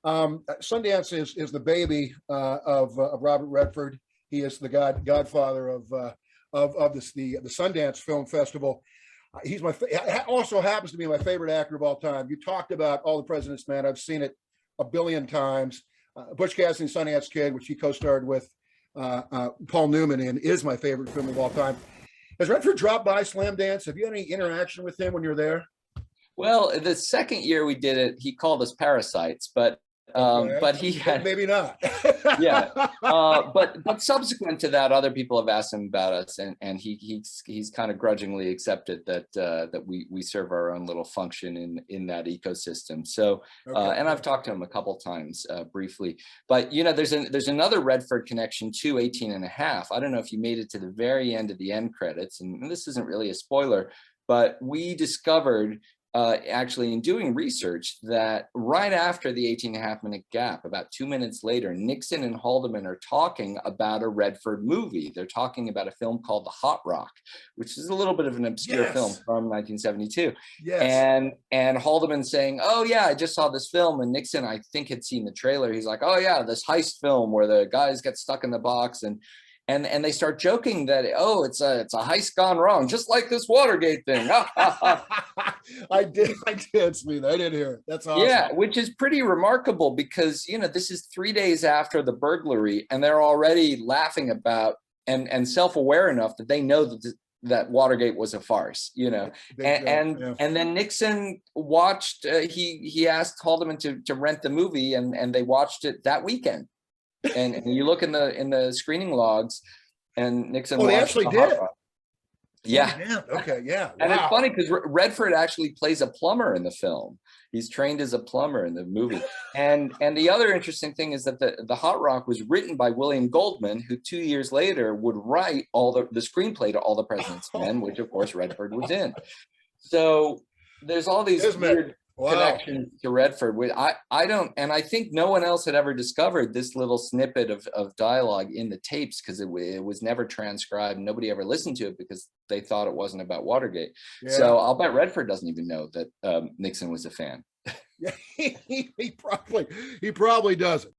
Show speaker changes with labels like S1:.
S1: Sundance is the baby of Robert Redford. He is the godfather of the Sundance Film Festival. He's also happens to be my favorite actor of all time. You talked about All the President's Men. I've seen it a billion times. Butch Cassidy and Sundance Kid, which he co-starred with Paul Newman in, is my favorite film of all time. Has Redford dropped by SLAMDANCE? Have you had any interaction with him when you're there?
S2: Well, the second year we did it, he called us parasites, but he had
S1: maybe not.
S2: Yeah, but subsequent to that, other people have asked him about us, and he's kind of grudgingly accepted that we serve our own little function in that ecosystem. So and I've talked to him a couple times briefly, but you know, there's another Redford connection to 18 and a half. I don't know if you made it to the very end of the end credits, and this isn't really a spoiler, but we discovered actually in doing research that right after the 18.5-minute gap, about 2 minutes later, Nixon and Haldeman are talking about a Redford movie. They're talking about a film called The Hot Rock, which is a little bit of an obscure film from 1972. Yes. And Haldeman saying, oh yeah, I just saw this film. And Nixon, I think, had seen the trailer. He's like, oh yeah, this heist film where the guys get stuck in the box, and they start joking that, oh, it's a heist gone wrong, just like this Watergate thing.
S1: I did see that. I did hear it. That's awesome.
S2: Yeah, which is pretty remarkable because, you know, this is 3 days after the burglary, and they're already laughing about and self-aware enough that they know that Watergate was a farce, you know. And then Nixon watched. He asked Haldeman to rent the movie, and they watched it that weekend. And you look in the screening logs, and Nixon.
S1: Oh, they actually did.
S2: Yeah.
S1: Okay. Yeah. Wow.
S2: And it's funny because Redford actually plays a plumber in the film. He's trained as a plumber in the movie. And the other interesting thing is that the Hot Rock was written by William Goldman, who 2 years later would write all the screenplay to All the President's Men, which of course Redford was in. So there's all these weird connection to Redford. I don't, and I think no one else had ever discovered this little snippet of dialogue in the tapes because it was never transcribed. Nobody ever listened to it because they thought it wasn't about Watergate. Yeah. So I'll bet Redford doesn't even know that Nixon was a fan.
S1: Yeah, he probably doesn't.